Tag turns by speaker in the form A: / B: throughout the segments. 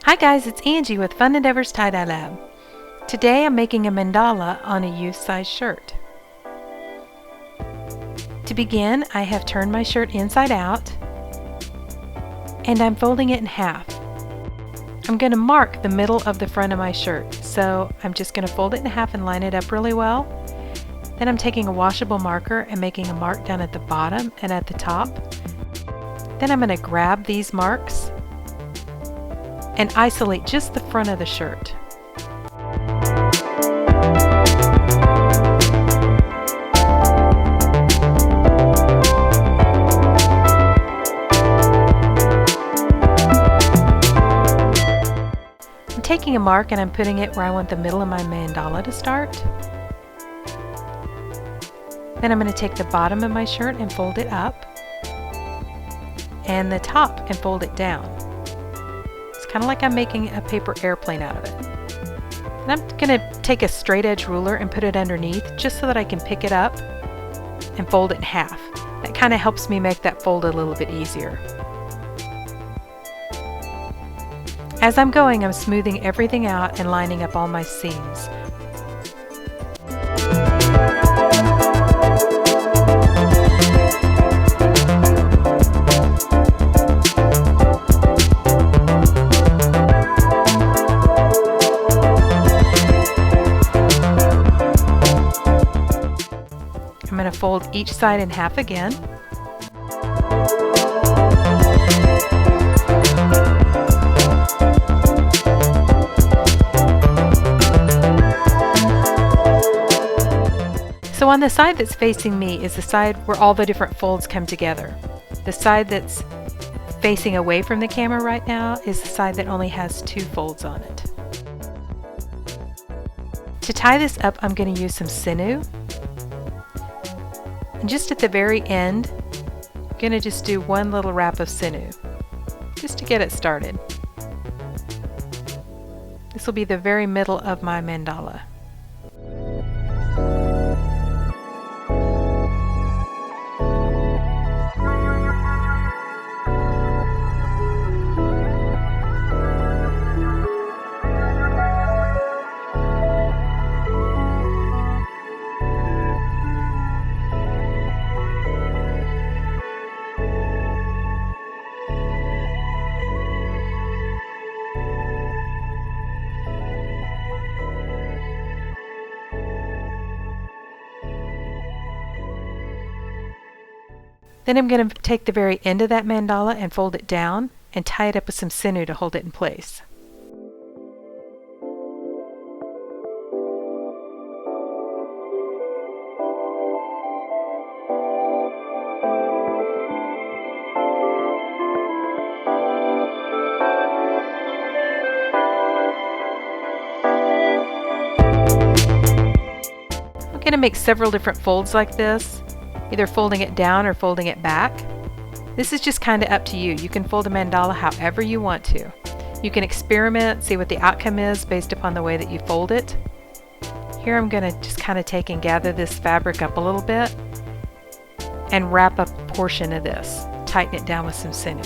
A: Hi guys, it's Angie with Fun Endeavors Tie-Dye Lab. Today I'm making a mandala on a youth size shirt. To begin, I have turned my shirt inside out and I'm folding it in half. I'm going to mark the middle of the front of my shirt, so I'm just going to fold it in half and line it up really well. Then I'm taking a washable marker and making a mark down at the bottom and at the top. Then I'm going to grab these marks and isolate just the front of the shirt. I'm taking a mark and I'm putting it where I want the middle of my mandala to start. Then I'm going to take the bottom of my shirt and fold it up, and the top and fold it down. Kind of like I'm making a paper airplane out of it. And I'm going to take a straight edge ruler and put it underneath just so that I can pick it up and fold it in half. That kind of helps me make that fold a little bit easier. As I'm going, I'm smoothing everything out and lining up all my seams. I'm going to fold each side in half again. So on the side that's facing me is the side where all the different folds come together. The side that's facing away from the camera right now is the side that only has 2 folds on it. To tie this up, I'm going to use some sinew. And just at the very end, I'm going to just do one little wrap of sinew, just to get it started. This will be the very middle of my mandala. Then I'm going to take the very end of that mandala and fold it down and tie it up with some sinew to hold it in place. I'm going to make several different folds like this, either folding it down or folding it back. This is just kind of up to you. You can fold a mandala however you want to. You can experiment, see what the outcome is based upon the way that you fold it. Here I'm going to just kind of take and gather this fabric up a little bit and wrap up a portion of this. Tighten it down with some sinew.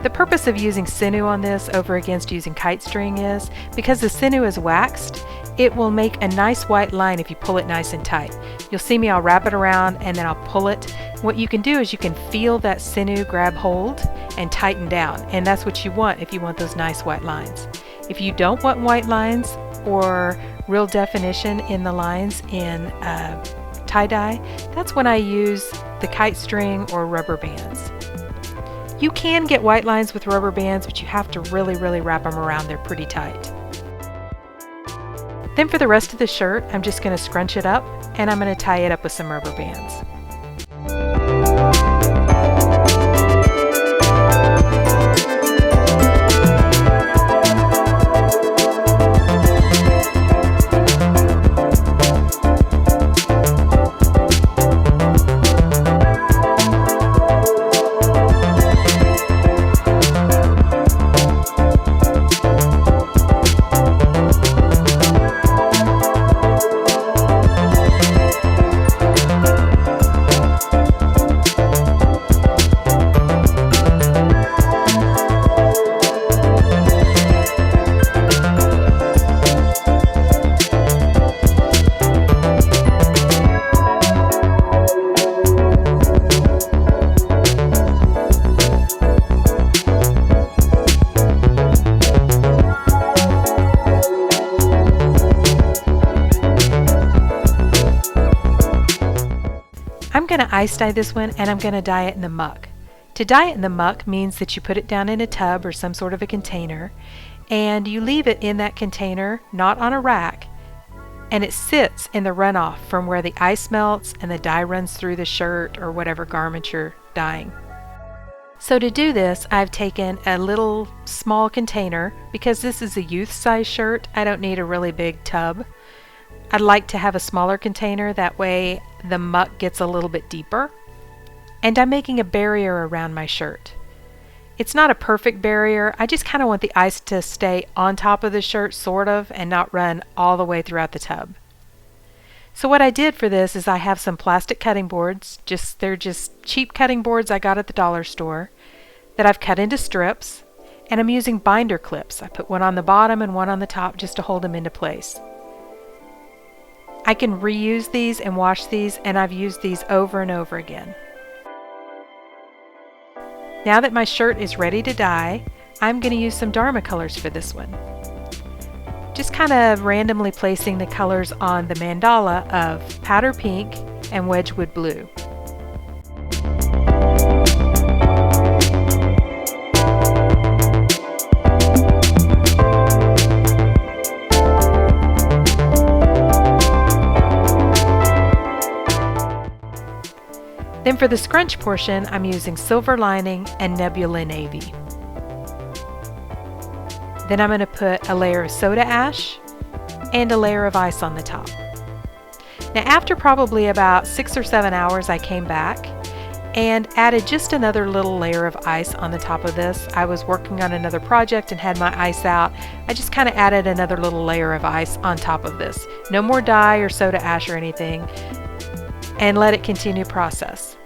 A: The purpose of using sinew on this over against using kite string is because the sinew is waxed, it will make a nice white line if you pull it nice and tight. You'll see me, I'll wrap it around and then I'll pull it. What you can do is you can feel that sinew grab hold and tighten down, and that's what you want if you want those nice white lines. If you don't want white lines or real definition in the lines in tie-dye, that's when I use the kite string or rubber bands. You can get white lines with rubber bands, but you have to really wrap them around. They're pretty tight. Then for the rest of the shirt, I'm just going to scrunch it up and I'm going to tie it up with some rubber bands. going to ice dye this one, and I'm going to dye it in the muck. To dye it in the muck means that you put it down in a tub or some sort of a container, and you leave it in that container, not on a rack, and it sits in the runoff from where the ice melts and the dye runs through the shirt or whatever garment you're dyeing. So to do this, I've taken a little small container. Because this is a youth size shirt, I don't need a really big tub. I'd like to have a smaller container, that way the muck gets a little bit deeper. And I'm making a barrier around my shirt. It's not a perfect barrier, I just kind of want the ice to stay on top of the shirt, sort of, and not run all the way throughout the tub. So what I did for this is I have some plastic cutting boards, they're just cheap cutting boards I got at the dollar store, that I've cut into strips, and I'm using binder clips. I put one on the bottom and one on the top just to hold them into place. I can reuse these and wash these, and I've used these over and over again. Now that my shirt is ready to dye, I'm going to use some Dharma colors for this one. Just kind of randomly placing the colors on the mandala of powder pink and Wedgewood blue. Then for the scrunch portion, I'm using Silver Lining and Nebula Navy. Then I'm going to put a layer of soda ash and a layer of ice on the top. Now after probably about 6 or 7 hours, I came back and added just another little layer of ice on the top of this. I was working on another project and had my ice out. I just kind of added another little layer of ice on top of this. No more dye or soda ash or anything, and let it continue to process.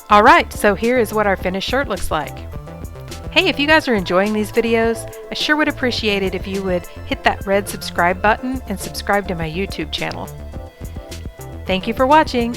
A: Alright, so here is what our finished shirt looks like. Hey, if you guys are enjoying these videos, I sure would appreciate it if you would hit that red subscribe button and subscribe to my YouTube channel. Thank you for watching.